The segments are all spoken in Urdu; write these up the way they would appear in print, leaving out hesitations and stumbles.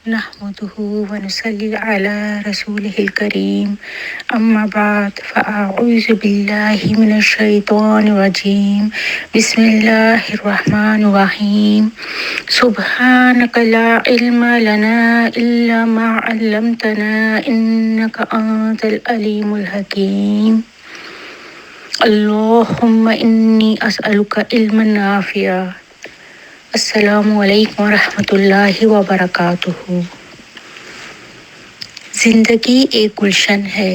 نحمده ونصلي على رسوله الكريم أما بعد فأعوذ بالله من الشيطان الرجيم بسم الله الرحمن الرحيم سبحانك لا علم لنا إلا ما علمتنا إنك أنت العليم الحكيم اللهم إني أسألك علما نافعا السلام علیکم ورحمۃ اللہ وبرکاتہ۔ زندگی ایک گلشن ہے،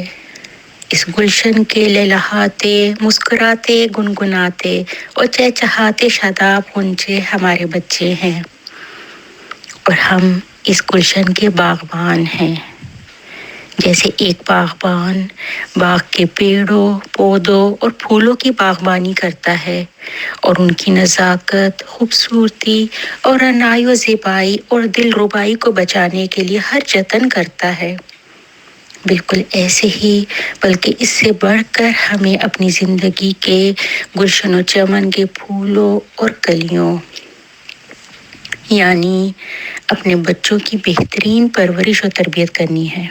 اس گلشن کے لہلہاتے، مسکراتے، گنگناتے اور چہچہاتے شاداب غنچے ہمارے بچے ہیں، اور ہم اس گلشن کے باغبان ہیں۔ جیسے ایک باغبان باغ کے پیڑوں، پودوں اور پھولوں کی باغبانی کرتا ہے اور ان کی نزاکت، خوبصورتی اور رعنائی و زیبائی اور دل ربائی کو بچانے کے لیے ہر جتن کرتا ہے، بالکل ایسے ہی بلکہ اس سے بڑھ کر ہمیں اپنی زندگی کے گلشن و چمن کے پھولوں اور کلیوں یعنی اپنے بچوں کی بہترین پرورش و تربیت کرنی ہے،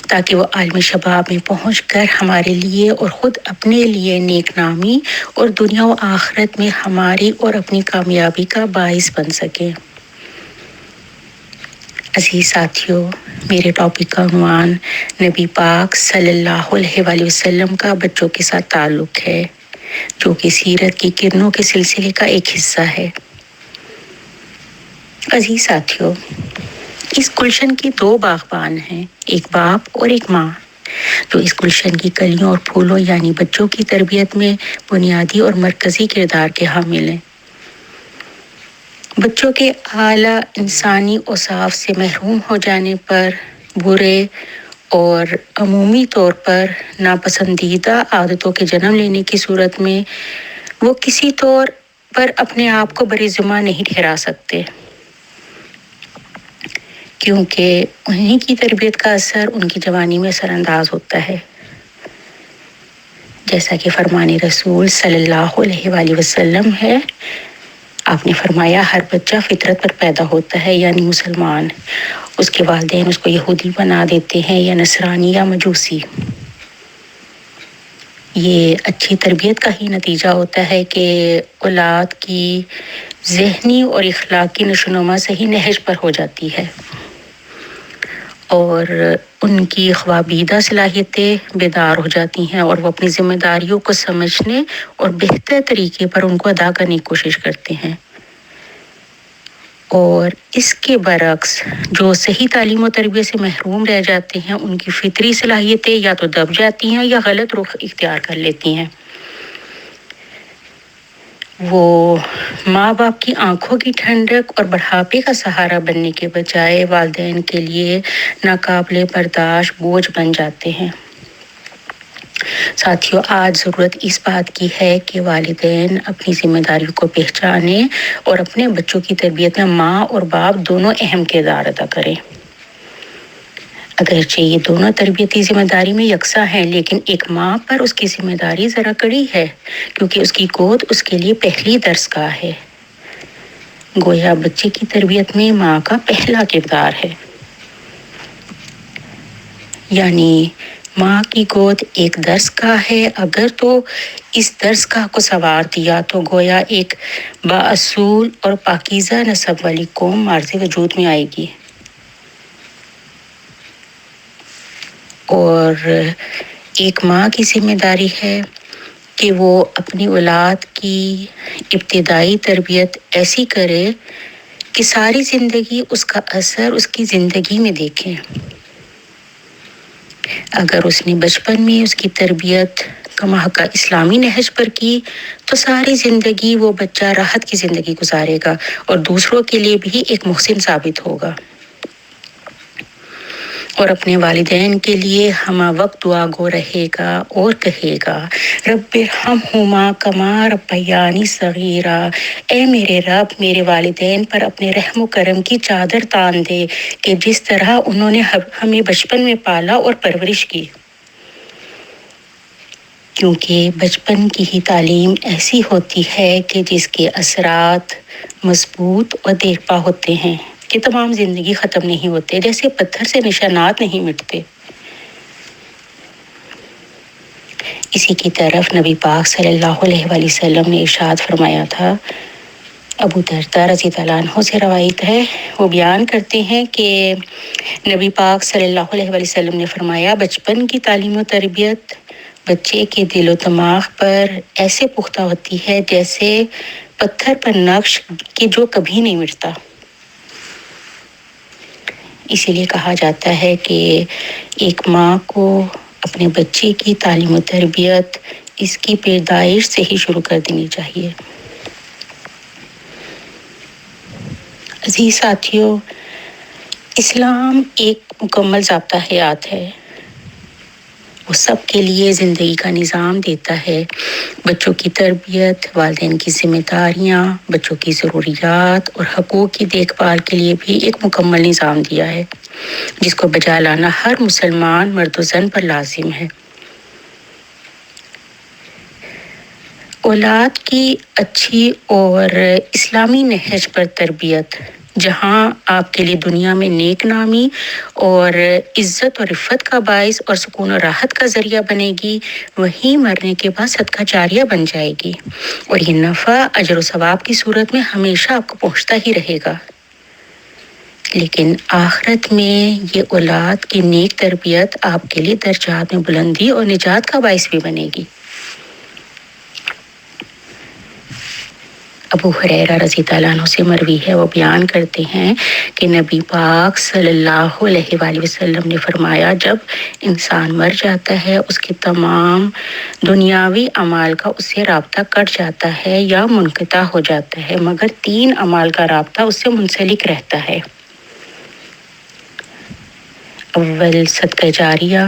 تاکہ وہ عالم شباب میں پہنچ کر ہمارے لیے اور خود اپنے لیے نیک نامی اور دنیا و آخرت میں ہماری اور اپنی کامیابی کا باعث بن سکے۔ عزیز ساتھیوں، میرے ٹاپک کا عنوان نبی پاک صلی اللہ علیہ وآلہ وسلم کا بچوں کے ساتھ تعلق ہے، جو کہ سیرت کی کرنوں کے سلسلے کا ایک حصہ ہے۔ عزیز ساتھیوں، اس گلشن کے دو باغبان ہیں، ایک باپ اور ایک ماں، جو اس گلشن کی کلیوں اور پھولوں یعنی بچوں کی تربیت میں بنیادی اور مرکزی کردار کے حامل ہیں۔ بچوں کے اعلیٰ انسانی اوصاف سے محروم ہو جانے پر، برے اور عمومی طور پر ناپسندیدہ عادتوں کے جنم لینے کی صورت میں وہ کسی طور پر اپنے آپ کو بری ذمہ نہیں ٹھہرا سکتے، کیونکہ انہی کی تربیت کا اثر ان کی جوانی میں اثر انداز ہوتا ہے۔ جیسا کہ فرمان رسول صلی اللہ علیہ وآلہ وسلم ہے، آپ نے فرمایا ہر بچہ فطرت پر پیدا ہوتا ہے یعنی مسلمان، اس کے والدین اس کو یہودی بنا دیتے ہیں یا نصرانی یا مجوسی۔ یہ اچھی تربیت کا ہی نتیجہ ہوتا ہے کہ اولاد کی ذہنی اور اخلاقی نشوونما صحیح نہج پر ہو جاتی ہے اور ان کی خوابیدہ صلاحیتیں بیدار ہو جاتی ہیں اور وہ اپنی ذمہ داریوں کو سمجھنے اور بہتر طریقے پر ان کو ادا کرنے کی کوشش کرتے ہیں۔ اور اس کے برعکس جو صحیح تعلیم و تربیت سے محروم رہ جاتے ہیں، ان کی فطری صلاحیتیں یا تو دب جاتی ہیں یا غلط رخ اختیار کر لیتی ہیں۔ وہ ماں باپ کی آنکھوں کی ٹھنڈک اور بڑھاپے کا سہارا بننے کے بجائے والدین کے لیے ناقابل برداشت بوجھ بن جاتے ہیں۔ ساتھیوں، آج ضرورت اس بات کی ہے کہ والدین اپنی ذمہ داریوں کو پہچانیں اور اپنے بچوں کی تربیت میں ماں اور باپ دونوں اہم کردار ادا کریں۔ اگرچہ یہ دونوں تربیتی ذمہ داری میں یکساں ہیں، لیکن ایک ماں پر اس کی ذمہ داری ذرا کڑی ہے، کیونکہ اس کی گود اس کے لیے پہلی درسگاہ ہے۔ گویا بچے کی تربیت میں ماں کا پہلا کردار ہے، یعنی ماں کی گود ایک درسگاہ ہے۔ اگر تو اس درسگاہ کو سنوار دیا تو گویا ایک بااصول اور پاکیزہ نسب والی قوم معرض وجود میں آئے گی، اور ایک ماں کی ذمہ داری ہے کہ وہ اپنی اولاد کی ابتدائی تربیت ایسی کرے کہ ساری زندگی اس کا اثر اس کی زندگی میں دیکھیں۔ اگر اس نے بچپن میں اس کی تربیت کما حقہ اسلامی نہج پر کی تو ساری زندگی وہ بچہ راحت کی زندگی گزارے گا اور دوسروں کے لیے بھی ایک محسن ثابت ہوگا، اور اپنے والدین کے لیے ہمہ وقت دعا گو رہے گا اور کہے گا رب ارحمہما کما ربیانی صغیرا، اے میرے رب میرے والدین پر اپنے رحم و کرم کی چادر تان دے کہ جس طرح انہوں نے ہمیں بچپن میں پالا اور پرورش کی، کیونکہ بچپن کی ہی تعلیم ایسی ہوتی ہے کہ جس کے اثرات مضبوط اور دیرپا ہوتے ہیں۔ کہ تمام زندگی ختم نہیں ہوتے، جیسے پتھر سے نشانات نہیں مٹتے۔ اسی کی طرف نبی پاک صلی اللہ علیہ وآلہ وسلم نے ارشاد فرمایا تھا، ابو درداء رضی اللہ عنہ سے روایت ہے، وہ بیان کرتے ہیں کہ نبی پاک صلی اللہ علیہ وآلہ وسلم نے فرمایا، بچپن کی تعلیم و تربیت بچے کے دل و دماغ پر ایسے پختہ ہوتی ہے جیسے پتھر پر نقش کہ جو کبھی نہیں مٹتا۔ اسی لیے کہا جاتا ہے کہ ایک ماں کو اپنے بچے کی تعلیم و تربیت اس کی پیدائش سے ہی شروع کر دینی چاہیے۔ عزیز ساتھیو، اسلام ایک مکمل ضابطہ حیات ہے۔ وہ سب کے لیے زندگی کا نظام دیتا ہے۔ بچوں کی تربیت، والدین کی ذمہ داریاں، بچوں کی ضروریات اور حقوق کی دیکھ بھال کے لیے بھی ایک مکمل نظام دیا ہے، جس کو بجا لانا ہر مسلمان مرد و زن پر لازم ہے۔ اولاد کی اچھی اور اسلامی نہج پر تربیت جہاں آپ کے لیے دنیا میں نیک نامی اور عزت اور رفت کا باعث اور سکون و راحت کا ذریعہ بنے گی، وہیں مرنے کے بعد صدقہ جاریہ بن جائے گی، اور یہ نفع اجر و ثواب کی صورت میں ہمیشہ آپ کو پہنچتا ہی رہے گا۔ لیکن آخرت میں یہ اولاد کی نیک تربیت آپ کے لیے درجات میں بلندی اور نجات کا باعث بھی بنے گی۔ ابو ہریرہ رضی اللہ عنہ سے مروی ہے، وہ بیان کرتے ہیں کہ نبی پاک صلی اللہ علیہ وآلہ وسلم نے فرمایا، جب انسان مر جاتا ہے اس کے تمام دنیاوی اعمال کا اس سے رابطہ کٹ جاتا ہے یا منقطع ہو جاتا ہے، مگر 3 اعمال کا رابطہ اس سے منسلک رہتا ہے۔ اول صدقہ جاریہ،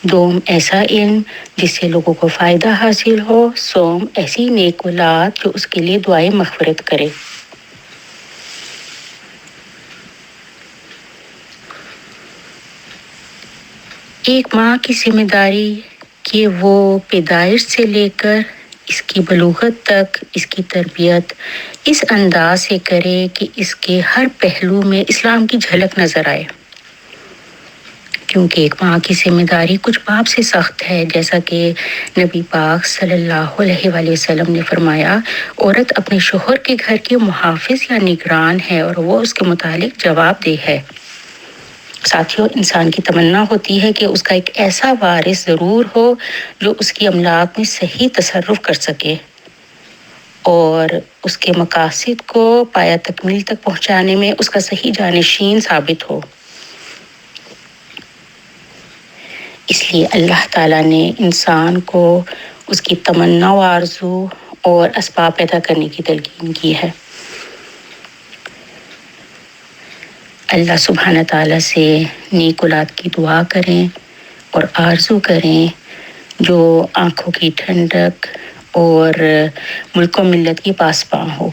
دوم ایسا علم جس سے لوگوں کو فائدہ حاصل ہو، سوم ایسی نیک اولاد جو اس کے لیے دعائیں مغفرت کرے۔ ایک ماں کی ذمہ داری کہ وہ پیدائش سے لے کر اس کی بلوغت تک اس کی تربیت اس انداز سے کرے کہ اس کے ہر پہلو میں اسلام کی جھلک نظر آئے، کیونکہ ایک ماں کی ذمہ داری کچھ باب سے سخت ہے، جیسا کہ نبی پاک صلی اللہ علیہ وآلہ وسلم نے فرمایا، عورت اپنے شوہر کے گھر کی محافظ یا نگران ہے اور وہ اس کے متعلق جواب دہ ہے۔ ساتھیوں، انسان کی تمنا ہوتی ہے کہ اس کا ایک ایسا وارث ضرور ہو جو اس کی املاک میں صحیح تصرف کر سکے اور اس کے مقاصد کو پایہ تکمیل تک پہنچانے میں اس کا صحیح جانشین ثابت ہو۔ اس لیے اللہ تعالیٰ نے انسان کو اس کی تمنا و آرزو اور اسباب پیدا کرنے کی تلقین کی ہے۔ اللہ سبحانہ تعالیٰ سے نیک اولاد کی دعا کریں اور آرزو کریں جو آنکھوں کی ٹھنڈک اور ملک و ملت کی پاسباں ہو،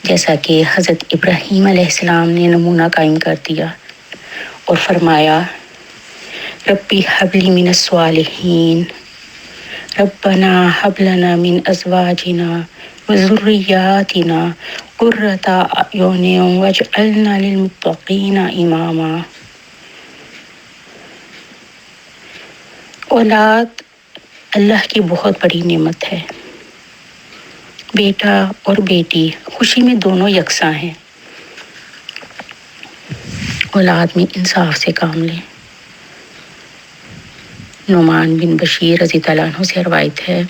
جیسا کہ حضرت ابراہیم علیہ السلام نے نمونہ قائم کر دیا اور فرمایا، ربی ہب لی من الصالحین، ربنا ہب لنا من ازواجنا وذریاتنا قرۃ اعین واجعلنا للمتقین اماما۔ اولاد اللہ کی بہت بڑی نعمت ہے۔ بیٹا اور بیٹی خوشی میں دونوں یکساں ہیں۔ اولاد میں انصاف سے کام لیں۔ نعمان بن بشیر رضی اللہ عنہ سے روایت ہے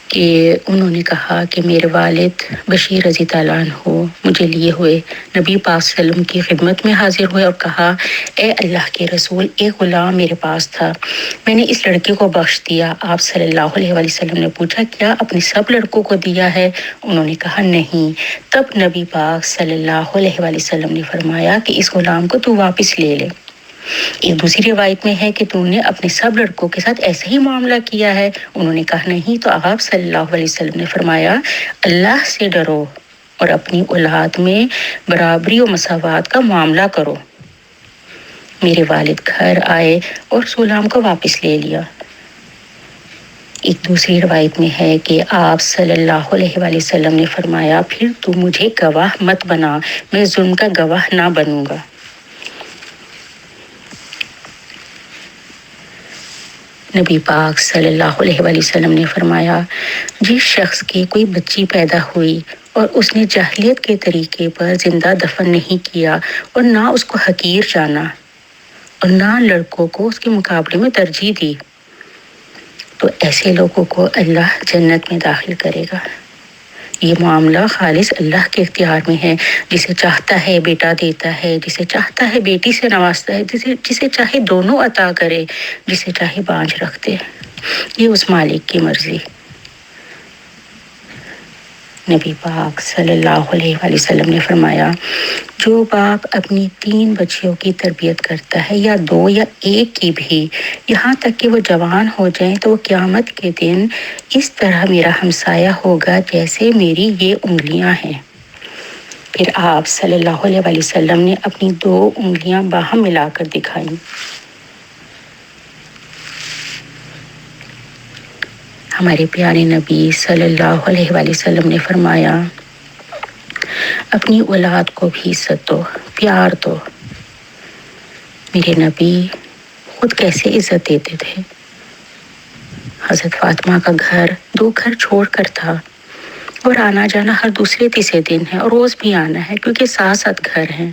کہ انہوں نے کہا کہ میرے والد بشیر رضی اللہ عنہ مجھے لیے ہوئے نبی پاک صلی اللہ علیہ وسلم کی خدمت میں حاضر ہوئے اور کہا، اے اللہ کے رسول، ایک غلام میرے پاس تھا، میں نے اس لڑکے کو بخش دیا۔ آپ صلی اللہ علیہ وآلہ وسلم نے پوچھا، کیا اپنے سب لڑکوں کو دیا ہے؟ انہوں نے کہا نہیں۔ تب نبی پاک صلی اللہ علیہ وآلہ وسلم نے فرمایا کہ اس غلام کو تو واپس لے لے۔ ایک دوسری روایت میں ہے کہ تو نے اپنے سب لڑکوں کے ساتھ ایسا ہی معاملہ کیا ہے؟ انہوں نے کہا نہیں۔ تو آپ صلی اللہ علیہ وسلم نے فرمایا، اللہ سے ڈرو اور اپنی اولاد میں برابری و مساوات کا معاملہ کرو۔ میرے والد گھر آئے اور اس غلام کو واپس لے لیا۔ ایک دوسری روایت میں ہے کہ آپ صلی اللہ علیہ وآلہ وسلم نے فرمایا، پھر تو مجھے گواہ مت بنا، میں ظلم کا گواہ نہ بنوں گا۔ نبی پاک صلی اللہ علیہ وآلہ وسلم نے فرمایا، جس شخص کی کوئی بچی پیدا ہوئی اور اس نے جاہلیت کے طریقے پر زندہ دفن نہیں کیا اور نہ اس کو حقیر جانا اور نہ لڑکوں کو اس کے مقابلے میں ترجیح دی، تو ایسے لوگوں کو اللہ جنت میں داخل کرے گا۔ یہ معاملہ خالص اللہ کے اختیار میں ہے، جسے چاہتا ہے بیٹا دیتا ہے، جسے چاہتا ہے بیٹی سے نوازتا ہے، جسے چاہے دونوں عطا کرے، جسے چاہے بانجھ رکھ دے۔ یہ اس مالک کی مرضی۔ نبی پاک صلی اللہ علیہ وآلہ وسلم نے فرمایا، جو باپ اپنی 3 بچیوں کی تربیت کرتا ہے، یا 2 یا 1 کی بھی، یہاں تک کہ وہ جوان ہو جائیں، تو وہ قیامت کے دن اس طرح میرا ہمسایہ ہوگا جیسے میری یہ انگلیاں ہیں۔ پھر آپ صلی اللہ علیہ وآلہ وسلم نے اپنی 2 انگلیاں باہم ملا کر دکھائیں۔ ہمارے پیارے نبی صلی اللہ علیہ وآلہ وسلم نے فرمایا، اپنی اولاد کو بھی عزت دو، پیار دو۔ میرے نبی خود کیسے عزت دیتے تھے۔ حضرت فاطمہ کا گھر 2 گھر چھوڑ کر تھا، اور آنا جانا ہر دوسرے تیسرے دن ہے، اور روز بھی آنا ہے کیونکہ 7 گھر ہیں۔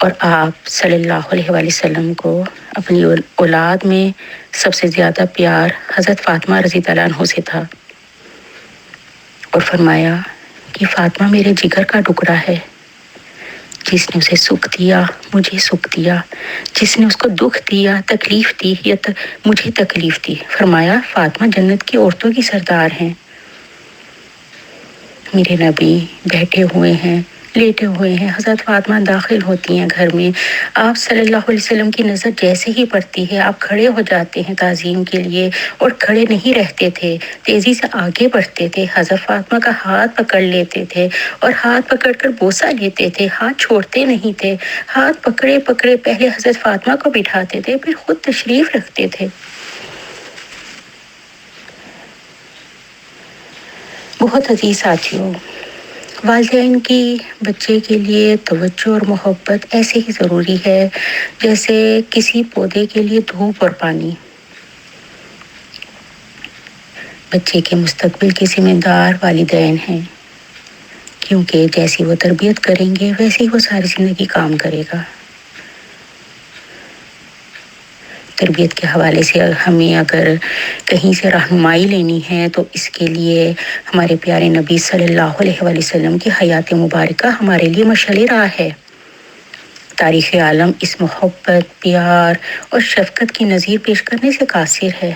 اور آپ صلی اللہ علیہ وآلہ وسلم کو اپنی اولاد میں سب سے زیادہ پیار حضرت فاطمہ رضی اللہ عنہ سے تھا، اور فرمایا کہ فاطمہ میرے جگر کا ٹکڑا ہے، جس نے اسے سکھ دیا مجھے سکھ دیا، جس نے اس کو دکھ دیا، تکلیف دی یا مجھے تکلیف دی۔ فرمایا فاطمہ جنت کی عورتوں کی سردار ہیں۔ میرے نبی بیٹھے ہوئے ہیں، لیٹے ہوئے ہیں، حضرت فاطمہ داخل ہوتی ہیں گھر میں، آپ صلی اللہ علیہ وسلم کی نظر جیسے ہی پڑتی ہے، آپ کھڑے ہو جاتے ہیں تعظیم کے لیے، اور کھڑے نہیں رہتے تھے، تیزی سے آگے بڑھتے تھے، حضرت فاطمہ کا ہاتھ پکڑ لیتے تھے، اور ہاتھ پکڑ کر بوسہ لیتے تھے، ہاتھ چھوڑتے نہیں تھے، ہاتھ پکڑے پکڑے پہلے حضرت فاطمہ کو بٹھاتے تھے، پھر خود تشریف رکھتے تھے۔ بہت عزیز ساتھیوں، والدین کی بچے کے لیے توجہ اور محبت ایسے ہی ضروری ہے جیسے کسی پودے کے لیے دھوپ اور پانی۔ بچے کے مستقبل کے ذمہ دار والدین ہیں، کیونکہ جیسی وہ تربیت کریں گے ویسے ہی وہ ساری زندگی کام کرے گا۔ تربیت کے حوالے سے ہمیں اگر کہیں سے رہنمائی لینی ہے تو اس کے لیے ہمارے پیارے نبی صلی اللہ علیہ وآلہ وسلم کی حیات مبارکہ ہمارے لیے مشعل راہ ہے۔ تاریخ عالم اس محبت، پیار اور شفقت کی نظیر پیش کرنے سے قاصر ہے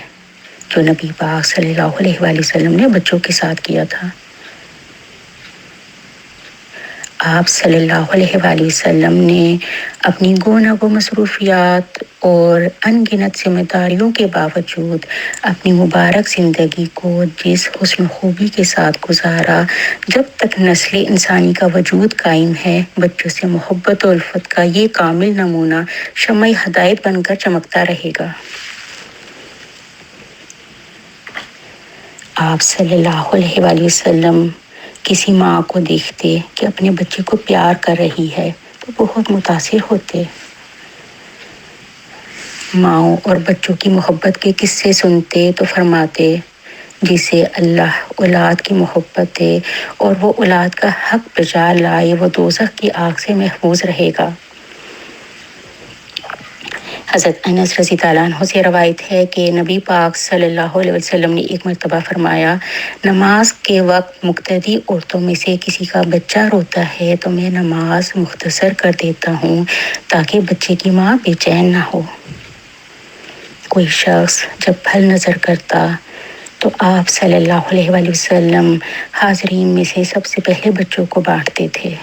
جو نبی پاک صلی اللہ علیہ وآلہ وسلم نے بچوں کے ساتھ کیا تھا۔ آپ صلی اللہ علیہ وآلہ وسلم نے اپنی گو مصروفیات اور ان گنت ذمہ داریوں کے باوجود اپنی مبارک زندگی کو جس حسن خوبی کے ساتھ گزارا، جب تک نسل انسانی کا وجود قائم ہے، بچوں سے محبت و الفت کا یہ کامل نمونہ شمع ہدایت بن کر چمکتا رہے گا۔ آپ صلی اللہ علیہ وآلہ وسلم کسی ماں کو دیکھتے کہ اپنے بچے کو پیار کر رہی ہے تو بہت متاثر ہوتے۔ ماؤں اور بچوں کی محبت کے قصے سنتے تو فرماتے، جسے اللہ اولاد کی محبت دے اور وہ اولاد کا حق بجا لائے، وہ دوزخ کی آگ سے محفوظ رہے گا۔ حضرت انس رضی اللہ عنہ سے روایت ہے کہ نبی پاک صلی اللہ علیہ وسلم نے ایک مرتبہ فرمایا، نماز کے وقت مقتدی عورتوں میں سے کسی کا بچہ روتا ہے تو میں نماز مختصر کر دیتا ہوں تاکہ بچے کی ماں بے چین نہ ہو۔ کوئی شخص جب پھل نظر کرتا تو آپ صلی اللہ علیہ وآلہ وسلم حاضرین میں سے سب سے پہلے بچوں کو بانٹتے تھے۔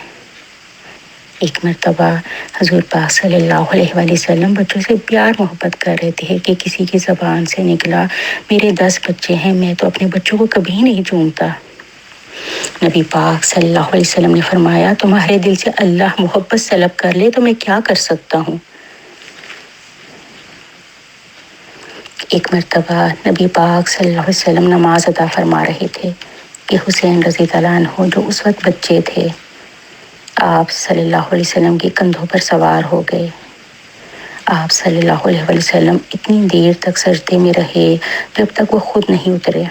ایک مرتبہ حضور پاک صلی اللہ علیہ وآلہ وسلم بچوں سے پیار محبت کر رہے تھے کہ کسی کی زبان سے نکلا، میرے 10 بچے ہیں، میں تو اپنے بچوں کو کبھی نہیں چومتا۔ نبی پاک صلی اللہ علیہ وسلم نے فرمایا، تمہارے دل سے اللہ محبت سلب کر لے تو میں کیا کر سکتا ہوں۔ ایک مرتبہ نبی پاک صلی اللہ علیہ وسلم نماز ادا فرما رہے تھے کہ حسین رضی اللہ عنہ جو اس وقت بچے تھے، آپ صلی اللہ علیہ وسلم کے کندھوں پر سوار ہو گئے۔ آپ صلی اللہ علیہ وسلم اتنی دیر تک سجدے میں رہے جب تک وہ خود نہیں اترے۔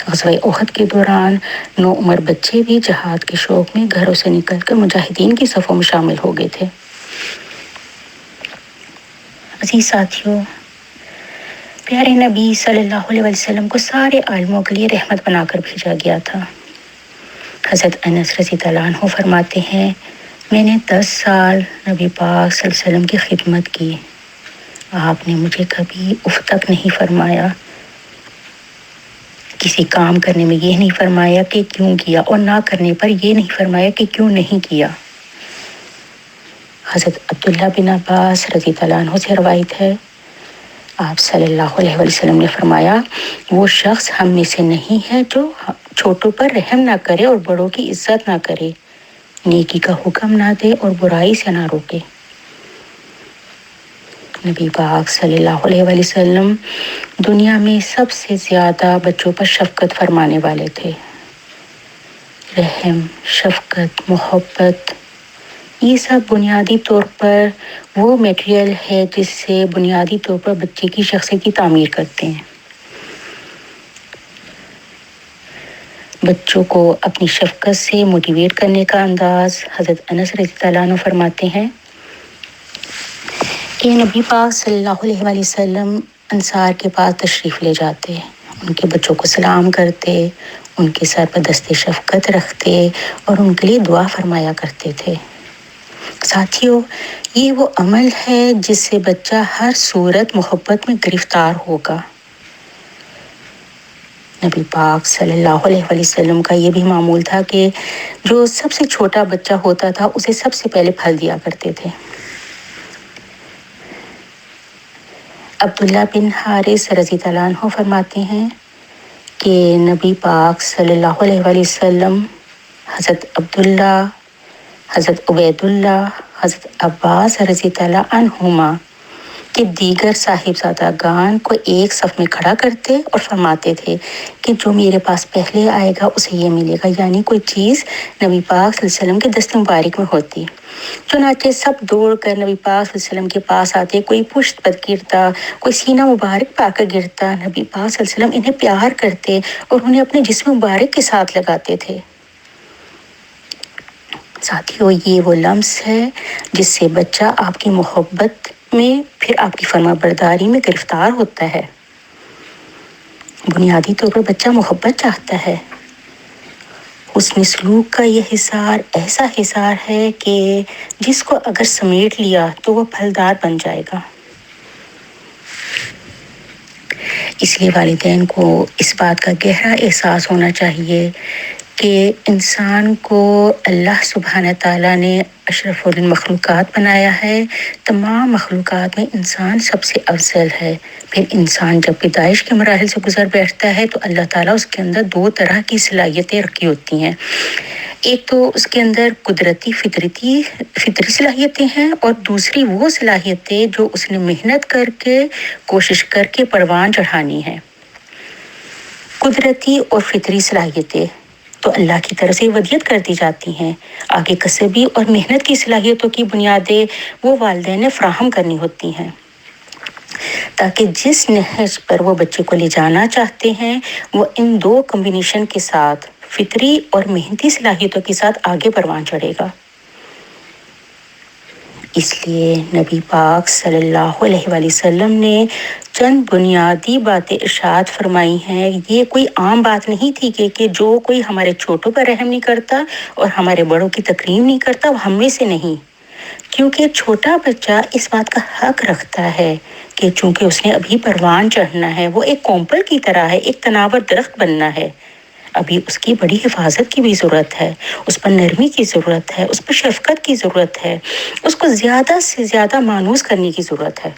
غزوہ احد کے دوران 9 عمر بچے بھی جہاد کے شوق میں گھروں سے نکل کر مجاہدین کی صفوں میں شامل ہو گئے تھے۔ عزیز ساتھیوں، پیارے نبی صلی اللہ علیہ وسلم کو سارے عالموں کے لیے رحمت بنا کر بھیجا گیا تھا۔ حضرت انس رضی اللہ عنہ فرماتے ہیں، میں نے 10 سال نبی پاک صلی اللہ علیہ وسلم کی خدمت کی۔ آپ نے مجھے کبھی اف تک نہیں فرمایا، کسی کام کرنے میں یہ نہیں فرمایا کہ کیوں کیا، اور نہ کرنے پر یہ نہیں فرمایا کہ کیوں نہیں کیا۔ حضرت عبداللہ بن عباس رضی اللہ عنہ سے روایت ہے، آپ صلی اللہ علیہ وسلم نے فرمایا، وہ شخص ہم میں سے نہیں ہے جو چھوٹوں پر رحم نہ کرے اور بڑوں کی عزت نہ کرے، نیکی کا حکم نہ دے اور برائی سے نہ روکے۔ نبی پاک صلی اللہ علیہ وسلم دنیا میں سب سے زیادہ بچوں پر شفقت فرمانے والے تھے۔ رحم، شفقت، محبت، یہ سب بنیادی طور پر وہ میٹیریل ہے جس سے بنیادی طور پر بچے کی شخصیت کی تعمیر کرتے ہیں۔ بچوں کو اپنی شفقت سے موٹیویٹ کرنے کا انداز حضرت انس رضی اللہ عنہ فرماتے ہیں کہ نبی پاک صلی اللہ علیہ وسلم انصار کے پاس تشریف لے جاتے، ان کے بچوں کو سلام کرتے، ان کے سر پر دست شفقت رکھتے اور ان کے لیے دعا فرمایا کرتے تھے۔ ساتھیوں، یہ وہ عمل ہے جس سے بچہ ہر صورت محبت میں گرفتار ہوگا۔ نبی پاک صلی اللہ علیہ وسلم کا یہ بھی معمول تھا کہ جو سب سے چھوٹا بچہ ہوتا تھا اسے سب سے پہلے پھل دیا کرتے تھے۔ عبداللہ بن حارث رضی اللہ عنہ فرماتے ہیں کہ نبی پاک صلی اللہ علیہ وسلم حضرت عبداللہ، حضرت عبید اللہ، حضرت عباس رضی اللہ عنہما کہ دیگر صاحبزادگان کو ایک صف میں کھڑا کرتے اور فرماتے تھے کہ جو میرے پاس پہلے آئے گا اسے یہ ملے گا، یعنی کوئی چیز نبی پاک صلی اللہ علیہ وسلم کے دست مبارک میں ہوتی۔ چنانچہ سب دوڑ کر نبی پاک صلی اللہ علیہ وسلم کے پاس آتے، کوئی پشت پر گرتا، کوئی سینہ مبارک پا کر گرتا۔ نبی پاک صلی اللہ علیہ وسلم انہیں پیار کرتے اور انہیں اپنے جسم مبارک کے ساتھ لگاتے تھے۔ ساتھیوں، یہ وہ لمس ہے جس سے بچہ آپ کی محبت میں، پھر آپ کی فرما برداری میں گرفتار ہوتا ہے۔ بنیادی طور پر بچہ محبت چاہتا ہے۔ حسن سلوک کا یہ حصار ایسا حصار ہے کہ جس کو اگر سمیٹ لیا تو وہ پھلدار بن جائے گا۔ اس لیے والدین کو اس بات کا گہرا احساس ہونا چاہیے کہ انسان کو اللہ سبحانہ تعالیٰ نے اشرف المخلوقات بنایا ہے۔ تمام مخلوقات میں انسان سب سے افضل ہے۔ پھر انسان جب پیدائش کے مراحل سے گزر بیٹھتا ہے تو اللہ تعالیٰ اس کے اندر 2 طرح کی صلاحیتیں رکھی ہوتی ہیں۔ ایک تو اس کے اندر قدرتی فطری صلاحیتیں ہیں، اور دوسری وہ صلاحیتیں جو اس نے محنت کر کے، کوشش کر کے پروان چڑھانی ہے۔ قدرتی اور فطری صلاحیتیں تو اللہ کی طرف سے ودیت کر دی جاتی ہیں۔ آگے کسبی اور محنت کی صلاحیتوں کی بنیادیں وہ والدین نے فراہم کرنی ہوتی ہیں تاکہ جس نہج پر وہ بچے کو لے جانا چاہتے ہیں وہ ان 2 کمبینیشن کے ساتھ، فطری اور محنتی صلاحیتوں کے ساتھ آگے پروان چڑھے گا۔ اس لیے نبی پاک صلی اللہ علیہ وسلم نے چند بنیادی باتیں ارشاد فرمائی ہیں۔ یہ کوئی عام بات نہیں تھی کہ جو کوئی ہمارے چھوٹوں پر رحم نہیں کرتا اور ہمارے بڑوں کی تکریم نہیں کرتا وہ ہم میں سے نہیں، کیونکہ چھوٹا بچہ اس بات کا حق رکھتا ہے کہ چونکہ اس نے ابھی پروان چڑھنا ہے، وہ ایک کومپل کی طرح ہے، ایک تناور درخت بننا ہے، ابھی اس کی بڑی حفاظت کی بھی ضرورت ہے، اس پر نرمی کی ضرورت ہے، اس پر شفقت کی ضرورت ہے، اس کو زیادہ سے زیادہ مانوس کرنے کی ضرورت ہے۔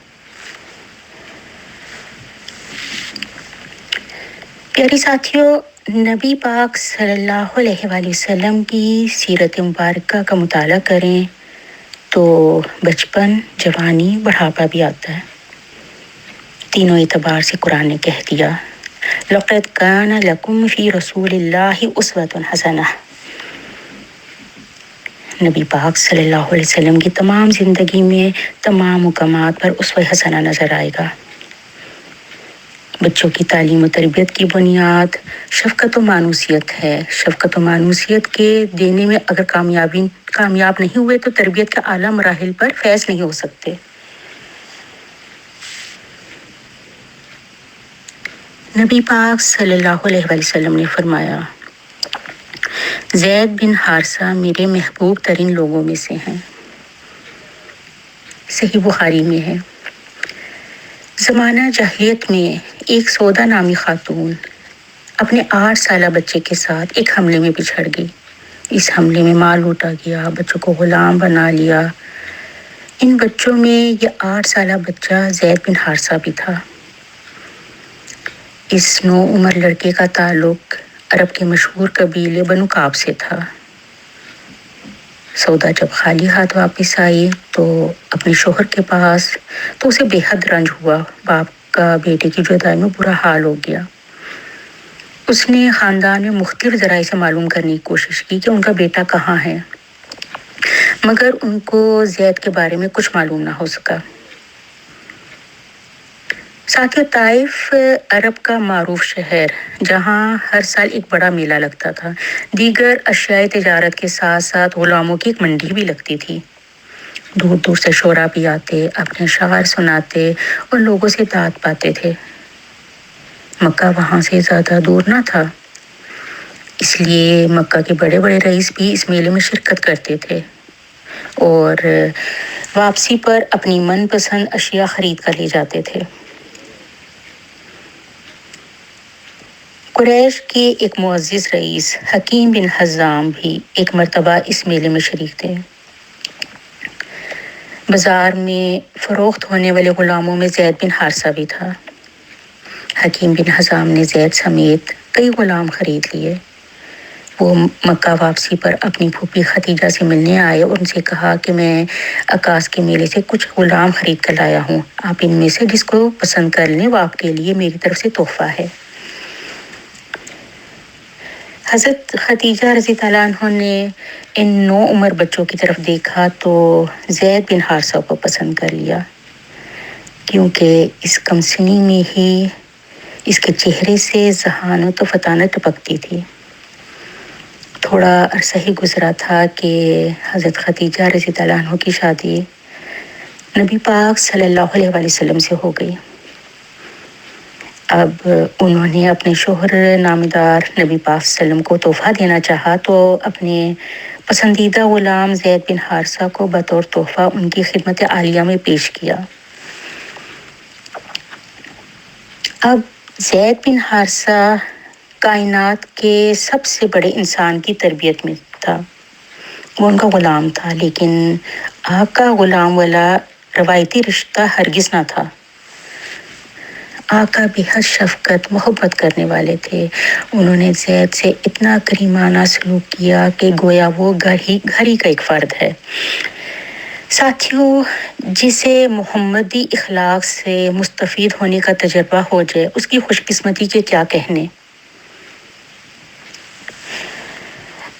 پیاری ساتھیوں، نبی پاک صلی اللہ علیہ وآلہ وسلم کی سیرت مبارکہ کا مطالعہ کریں تو بچپن، جوانی، بڑھاپا بھی آتا ہے۔ تینوں اعتبار سے قرآن نے کہہ دیا لقد کان لکم فی رسول اللہ اسوۃ حسنہ. نبی پاک صلی اللہ علیہ وسلم کی تمام زندگی میں تمام مقامات پر اسوہ حسنہ نظر آئے گا. بچوں کی تعلیم و تربیت کی بنیاد شفقت و مانوسیت ہے. شفقت و مانوسیت کے دینے میں اگر کامیاب نہیں ہوئے تو تربیت کے اعلیٰ مراحل پر فیض نہیں ہو سکتے. نبی پاک صلی اللہ علیہ وسلم نے فرمایا زید بن حارثہ میرے محبوب ترین لوگوں میں سے ہیں. صحیح بخاری میں ہے. زمانہ جاہلیت میں ایک سودا نامی خاتون اپنے 8 سالہ بچے کے ساتھ ایک حملے میں بچھڑ گئی. اس حملے میں مال لوٹا گیا، بچوں کو غلام بنا لیا. ان بچوں میں یہ 8 سالہ بچہ زید بن حارثہ بھی تھا. اس نو عمر لڑکے کا تعلق عرب کے مشہور قبیلے بنو کعب سے تھا. سودا جب خالی ہاتھ واپس آئی تو اپنے شوہر کے پاس تو اسے بے حد رنج ہوا. باپ کا بیٹے کی جدائی میں برا حال ہو گیا. اس نے خاندان میں مختلف ذرائع سے معلوم کرنے کی کوشش کی کہ ان کا بیٹا کہاں ہے، مگر ان کو زید کے بارے میں کچھ معلوم نہ ہو سکا. ساتھیو، طائف عرب کا معروف شہر جہاں ہر سال ایک بڑا میلہ لگتا تھا. دیگر اشیاء تجارت کے ساتھ ساتھ غلاموں کی ایک منڈی بھی لگتی تھی. دور دور سے شعراء بھی آتے، اپنے اشعار سناتے اور لوگوں سے داد پاتے تھے. مکہ وہاں سے زیادہ دور نہ تھا، اس لیے مکہ کے بڑے بڑے رئیس بھی اس میلے میں شرکت کرتے تھے اور واپسی پر اپنی من پسند اشیاء خرید کر لے جاتے تھے. قریش کے ایک معزز رئیس حکیم بن حزام بھی ایک مرتبہ اس میلے میں شریک تھے. بازار میں فروخت ہونے والے غلاموں میں زید بن حارثہ بھی تھا. حکیم بن حزام نے زید سمیت کئی غلام خرید لیے. وہ مکہ واپسی پر اپنی پھوپھی خدیجہ سے ملنے آئے اور ان سے کہا کہ میں عکاس کے میلے سے کچھ غلام خرید کر لایا ہوں، آپ ان میں سے جس کو پسند کر لیں، وہ آپ کے لیے میری طرف سے تحفہ ہے. حضرت خدیجہ رضی اللہ عنہ نے ان 9 عمر بچوں کی طرف دیکھا تو زید بن حارثہ کو پسند کر لیا، کیونکہ اس کم سنی میں ہی اس کے چہرے سے ذہانت و فطانت ٹپکتی تھی. تھوڑا عرصہ ہی گزرا تھا کہ حضرت خدیجہ رضی اللہ عنہ کی شادی نبی پاک صلی اللہ علیہ وسلم سے ہو گئی. اب انہوں نے اپنے شوہر نامدار نبی پاک صلی اللہ علیہ وسلم کو تحفہ دینا چاہا تو اپنے پسندیدہ غلام زید بن حارثہ کو بطور تحفہ ان کی خدمت عالیہ میں پیش کیا. اب زید بن حارثہ کائنات کے سب سے بڑے انسان کی تربیت میں تھا. وہ ان کا غلام تھا، لیکن آقا غلام والا روایتی رشتہ ہرگز نہ تھا. آقا بے حد شفقت محبت کرنے والے تھے. انہوں نے زید سے اتنا کریمانہ سلوک کیا کہ گویا وہ گھر ہی کا ایک فرد ہے. ساتھیوں، جسے محمدی اخلاق سے مستفید ہونے کا تجربہ ہو جائے اس کی خوش قسمتی کے کیا کہنے.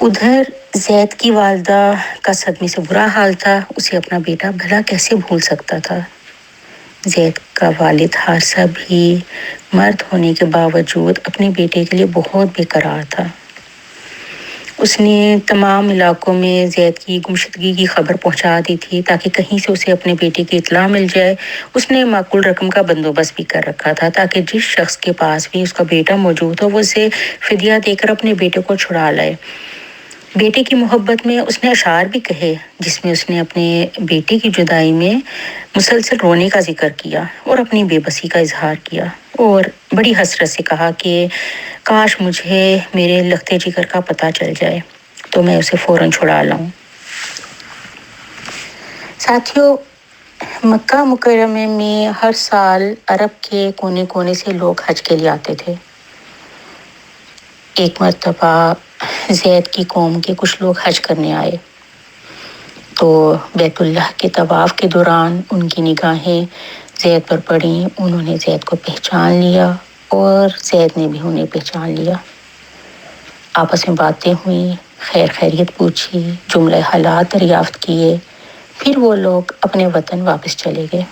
ادھر زید کی والدہ کا صدمے سے برا حال تھا. اسے اپنا بیٹا بھلا کیسے بھول سکتا تھا. زید کا والد حارثہ بھی مرد ہونے کے باوجود اپنے بیٹے کے لیے بہت بے قرار تھا. اس نے تمام علاقوں میں زید کی گمشدگی کی خبر پہنچا دی تھی تاکہ کہیں سے اسے اپنے بیٹے کی اطلاع مل جائے. اس نے معقول رقم کا بندوبست بھی کر رکھا تھا تاکہ جس شخص کے پاس بھی اس کا بیٹا موجود ہو وہ اسے فدیہ دے کر اپنے بیٹے کو چھڑا لائے. بیٹے کی محبت میں اس نے اشعار بھی کہے جس میں اس نے اپنے بیٹے کی جدائی میں مسلسل رونے کا ذکر کیا اور اپنی بے بسی کا اظہار کیا اور بڑی حسرت سے کہا کہ کاش مجھے میرے لختے جگر کا پتہ چل جائے تو میں اسے فوراً چھڑا لاؤں. ساتھیوں، مکہ مکرمہ میں ہر سال عرب کے کونے کونے سے لوگ حج کے لیے آتے تھے. ایک مرتبہ زید کی قوم کے کچھ لوگ حج کرنے آئے تو بیت اللہ کے طواف کے دوران ان کی نگاہیں زید پر پڑیں۔ انہوں نے زید کو پہچان لیا اور زید نے بھی انہیں پہچان لیا۔ آپس میں باتیں ہوئیں، خیر خیریت پوچھی، جملہ حالات دریافت کیے، پھر وہ لوگ اپنے وطن واپس چلے گئے۔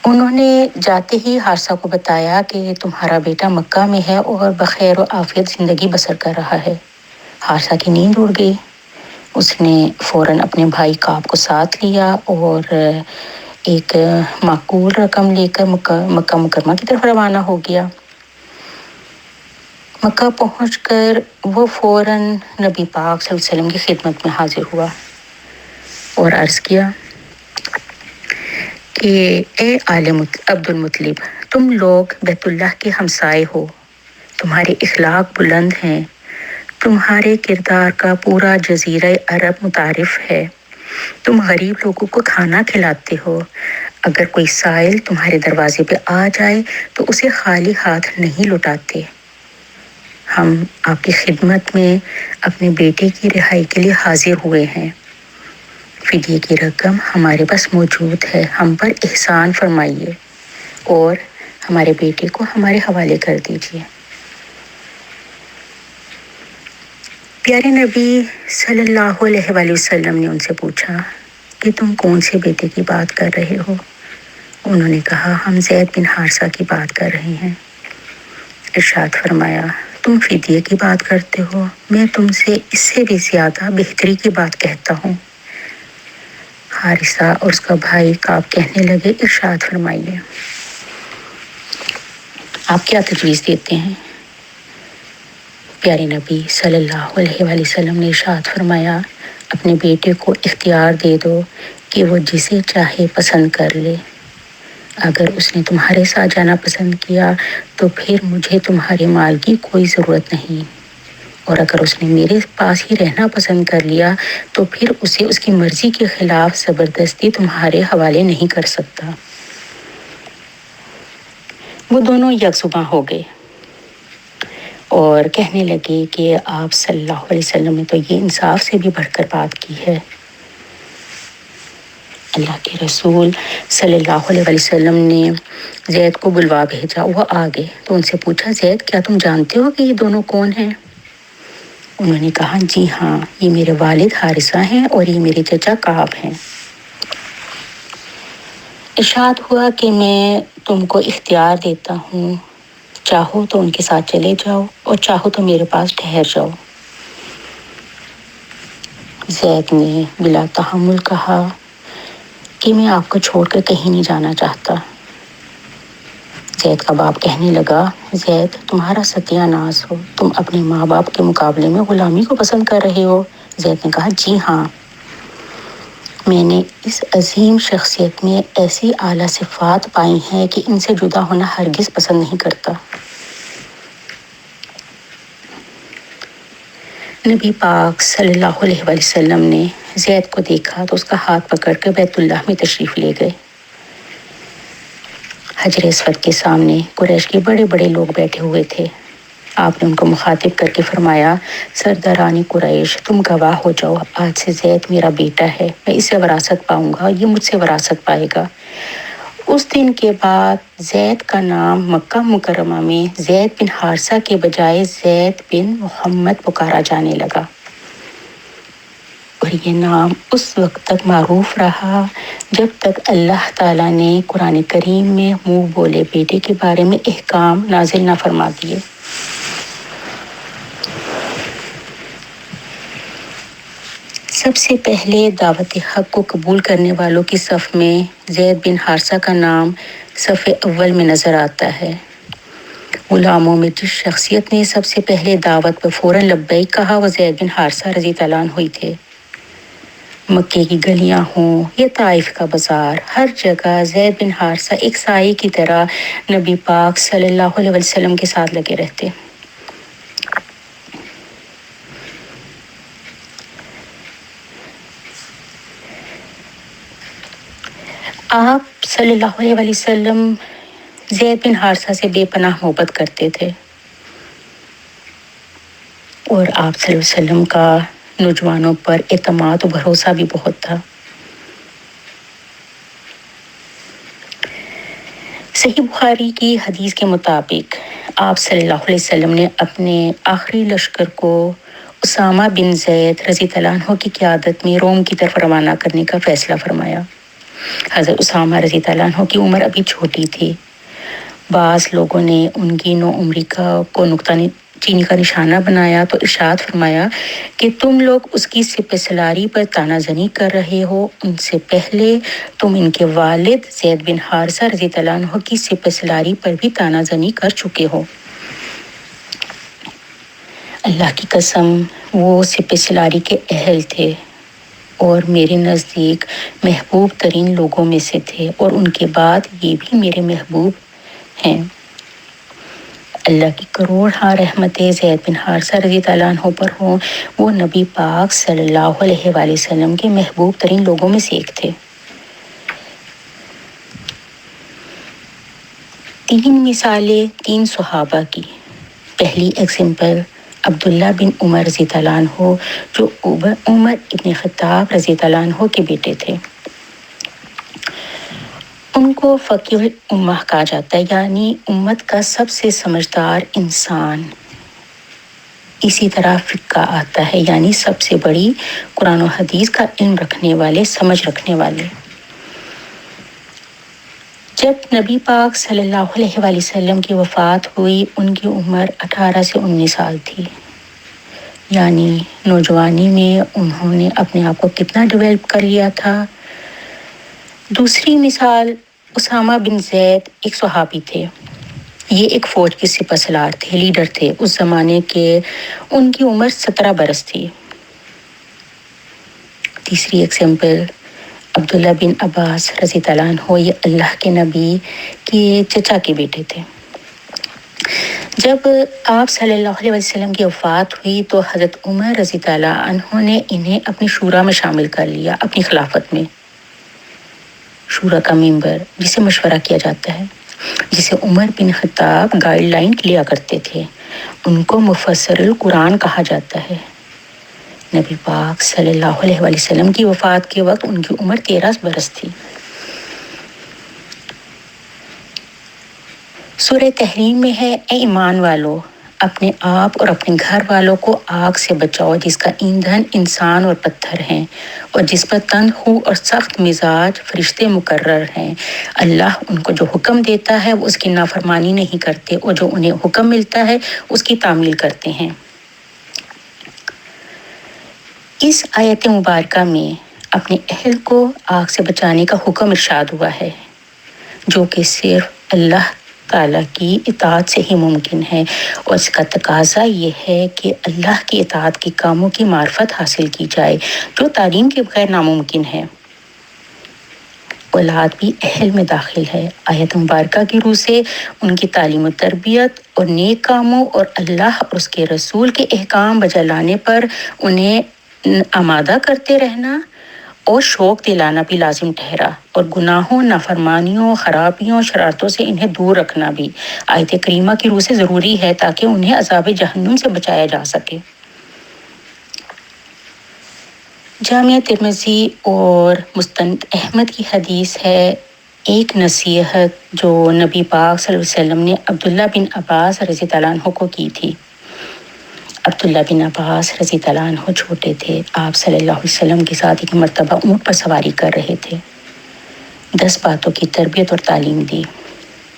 انہوں نے جاتے ہی حارثہ کو بتایا کہ تمہارا بیٹا مکہ میں ہے اور بخیر و عافیت زندگی بسر کر رہا ہے۔ حارثہ کی نیند اڑ گئی۔ اس نے فوراً اپنے بھائی کعب کو ساتھ لیا اور ایک معقول رقم لے کر مکہ مکرمہ کی طرف روانہ ہو گیا۔ مکہ پہنچ کر وہ فوراً نبی پاک صلی اللہ علیہ وسلم کی خدمت میں حاضر ہوا اور عرض کیا کہ اے آل عبد المطلب، تم لوگ بیت اللہ کے ہمسائے ہو، تمہارے اخلاق بلند ہیں، تمہارے کردار کا پورا جزیرہ عرب متعارف ہے، تم غریب لوگوں کو کھانا کھلاتے ہو، اگر کوئی سائل تمہارے دروازے پہ آ جائے تو اسے خالی ہاتھ نہیں لوٹاتے۔ ہم آپ کی خدمت میں اپنے بیٹے کی رہائی کے لیے حاضر ہوئے ہیں، فدیے کی رقم ہمارے پاس موجود ہے، ہم پر احسان فرمائیے اور ہمارے بیٹے کو ہمارے حوالے کر دیجیے۔ پیارے نبی صلی اللہ علیہ وآلہ وسلم نے ان سے پوچھا کہ تم کون سے بیٹے کی بات کر رہے ہو؟ انہوں نے کہا ہم زید بن حارثہ کی بات کر رہے ہیں۔ ارشاد فرمایا تم فدیے کی بات کرتے ہو، میں تم سے اس سے بھی زیادہ بہتری کی بات کہتا ہوں۔ حارثہ اور اس کا بھائی کعب کہنے لگے ارشاد فرمائیے، آپ کیا تجویز دیتے ہیں؟ پیارے نبی صلی اللہ علیہ وآلہ وسلم نے ارشاد فرمایا اپنے بیٹے کو اختیار دے دو کہ وہ جسے چاہے پسند کر لے۔ اگر اس نے تمہارے ساتھ جانا پسند کیا تو پھر مجھے تمہارے مال کی کوئی ضرورت نہیں، اور اگر اس نے میرے پاس ہی رہنا پسند کر لیا تو پھر اسے اس کی مرضی کے خلاف زبردستی تمہارے حوالے نہیں کر سکتا۔ وہ دونوں یکسباں ہو گئے اور کہنے لگے کہ آپ صلی اللہ علیہ وسلم نے تو یہ انصاف سے بھی بڑھ کر بات کی ہے۔ اللہ کے رسول صلی اللہ علیہ وسلم نے زید کو بلوا بھیجا، وہ آ گئے تو ان سے پوچھا زید کیا تم جانتے ہو کہ یہ دونوں کون ہیں؟ انہوں نے کہا جی ہاں، یہ میرے والد حارثہ ہیں اور یہ میرے چچا کعب ہیں۔ ارشاد ہوا کہ میں تم کو اختیار دیتا ہوں، چاہو تو ان کے ساتھ چلے جاؤ اور چاہو تو میرے پاس ٹھہر جاؤ۔ زید نے بلا تحمل کہا کہ میں آپ کو چھوڑ کر کہیں نہیں جانا چاہتا۔ زید کا باپ کہنے لگا زید تمہارا ستیہ ناز ہو، تم اپنے ماں باپ کے مقابلے میں غلامی کو پسند کر رہے ہو۔ زید نے کہا جی ہاں، میں نے اس عظیم شخصیت میں ایسی اعلیٰ صفات پائی ہیں کہ ان سے جدا ہونا ہرگز پسند نہیں کرتا۔ نبی پاک صلی اللہ علیہ وآلہ وسلم نے زید کو دیکھا تو اس کا ہاتھ پکڑ کر بیت اللہ میں تشریف لے گئے۔ حجر اسود کے سامنے قریش کے بڑے بڑے لوگ بیٹھے ہوئے تھے۔ آپ نے ان کو مخاطب کر کے فرمایا سردارانی قریش تم گواہ ہو جاؤ، آج سے زید میرا بیٹا ہے، میں اسے وراثت پاؤں گا، یہ مجھ سے وراثت پائے گا۔ اس دن کے بعد زید کا نام مکہ مکرمہ میں زید بن حارثہ کے بجائے زید بن محمد پکارا جانے لگا، اور یہ نام اس وقت تک معروف رہا جب تک اللہ تعالیٰ نے قرآن کریم میں منہ بولے بیٹے کے بارے میں احکام نازل نہ فرما دیے۔ سب سے پہلے دعوت حق کو قبول کرنے والوں کی صف میں زید بن حارثہ کا نام صف اول میں نظر آتا ہے۔ غلاموں میں جس شخصیت نے سب سے پہلے دعوت پر فوراً لبیک کہا وہ زید بن حارثہ رضی اللہ عنہ ہوئی تھے۔ مکے کی گلیاں ہوں یا طائف کا بازار، ہر جگہ زید بن حارثہ ایک سائے کی طرح نبی پاک صلی اللہ علیہ وسلم کے ساتھ لگے رہتے۔ آپ صلی اللہ علیہ وسلم زید بن حارثہ سے بے پناہ محبت کرتے تھے، اور آپ صلی اللہ علیہ وسلم کا نوجوانوں پر اعتماد و بھروسہ بھی بہت تھا۔ صحیح بخاری کی حدیث کے مطابق آپ صلی اللہ علیہ وسلم نے اپنے آخری لشکر کو اسامہ بن زید رضی اللہ عنہ کی قیادت میں روم کی طرف روانہ کرنے کا فیصلہ فرمایا۔ حضرت اسامہ رضی اللہ عنہ کی عمر ابھی چھوٹی تھی۔ بعض لوگوں نے ان کی نوعمری کو نقطہ چینی کا نشانہ بنایا تو ارشاد فرمایا کہ تم لوگ اس کی سپہ سالاری پر تانا زنی کر رہے ہو، ان سے پہلے تم ان کے والد زید بن حارثہ رضی اللہ عنہ کی سپہ سالاری پر بھی تانا زنی کر چکے ہو۔ اللہ کی قسم وہ سپہ سالاری کے اہل تھے اور میرے نزدیک محبوب ترین لوگوں میں سے تھے، اور ان کے بعد یہ بھی میرے محبوب ہیں۔ اللہ کی کروڑ رحمتیں زید بن حارثہ رضی اللہ عنہ پر ہوں، وہ نبی پاک صلی اللہ علیہ وآلہ وسلم کے محبوب ترین لوگوں میں سے ایک تھے۔ 3 مثالیں 3 صحابہ کی۔ پہلی ایگزامپل عبداللہ بن عمر رضی اللہ عنہ، جو عمر ابن خطاب رضی اللہ عنہ کے بیٹے تھے۔ ان کو فقیہ الامہ کہا جاتا ہے، یعنی امت کا سب سے سمجھدار انسان۔ اسی طرح فقہ آتا ہے، یعنی سب سے بڑی قرآن و حدیث کا علم رکھنے والے، سمجھ رکھنے والے۔ جب نبی پاک صلی اللہ علیہ وآلہ وسلم کی وفات ہوئی، ان کی عمر 18 سے 19 سال تھی، یعنی نوجوانی میں انہوں نے اپنے آپ کو کتنا ڈیولپ کر لیا تھا۔ دوسری مثال اسامہ بن زید، ایک صحابی تھے۔ یہ ایک فوج کی سپہ سالار تھے، لیڈر تھے اس زمانے کے۔ ان کی عمر 17 برس تھی۔ تیسری ایگزامپل عبداللہ بن عباس رضی اللہ عنہ، یہ اللہ کے نبی کے چچا کے بیٹے تھے۔ جب آپ صلی اللہ علیہ وسلم کی وفات ہوئی تو حضرت عمر رضی اللہ عنہ نے انہیں اپنی شورا میں شامل کر لیا، اپنی خلافت میں۔ شورا کا ممبر جسے مشورہ کیا جاتا ہے، جسے عمر بن خطاب گائیڈ لائن لیا کرتے تھے، ان کو مفسر القرآن کہا جاتا ہے۔ نبی پاک صلی اللہ علیہ وآلہ وسلم کی وفات کے وقت ان کی عمر 13 برس تھی۔ سورہ تحریم میں ہے، اے ایمان والو، اپنے آپ اور اپنے گھر والوں کو آگ سے بچاؤ جس کا ایندھن انسان اور پتھر ہیں، اور جس پر تند خو اور سخت مزاج فرشتے مقرر ہیں۔ اللہ ان کو جو حکم دیتا ہے وہ اس کی نافرمانی نہیں کرتے، اور جو انہیں حکم ملتا ہے اس کی تعمیل کرتے ہیں۔ اس آیت مبارکہ میں اپنے اہل کو آگ سے بچانے کا حکم ارشاد ہوا ہے، جو کہ صرف اللہ تعالیٰ کی اطاعت سے ہی ممکن ہے، اور اس کا تقاضا یہ ہے کہ اللہ کی اطاعت کے کاموں کی معرفت حاصل کی جائے، جو تعلیم کے بغیر ناممکن ہے۔ اولاد بھی اہل میں داخل ہے۔ آیت مبارکہ کی روح سے ان کی تعلیم و تربیت اور نیک کاموں اور اللہ اور اس کے رسول کے احکام بجا لانے پر انہیں آمادہ کرتے رہنا اور شوق دلانا بھی لازم ٹھہرا، اور گناہوں، نافرمانیوں، خرابیوں، شرارتوں سے انہیں دور رکھنا بھی آیت کریمہ کی روح سے ضروری ہے، تاکہ انہیں عذاب جہنم سے بچایا جا سکے۔ جامعہ ترمذی اور مستند احمد کی حدیث ہے، ایک نصیحت جو نبی پاک صلی اللہ علیہ وسلم نے عبداللہ بن عباس رضی اللہ عنہ کو کی تھی۔ عبداللہ بن عباس رضی اللہ عنہ چھوٹے تھے، آپ صلی اللہ علیہ وسلم کے ساتھ ایک مرتبہ اونٹ پر سواری کر رہے تھے۔ 10 باتوں کی تربیت اور تعلیم دی۔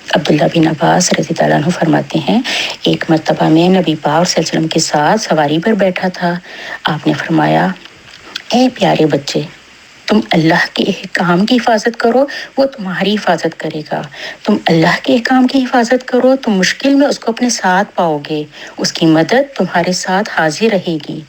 عبداللہ بن عباس رضی اللہ عنہ فرماتے ہیں، ایک مرتبہ میں نبی پاک صلی اللہ علیہ وسلم کے ساتھ سواری پر بیٹھا تھا۔ آپ نے فرمایا، اے پیارے بچے، تم اللہ کے احکام کی حفاظت کرو، وہ تمہاری حفاظت کرے گا۔ تم اللہ کے احکام کی حفاظت کرو، تم مشکل میں اس کو اپنے ساتھ پاؤ گے، اس کی مدد تمہارے ساتھ حاضر رہے گی۔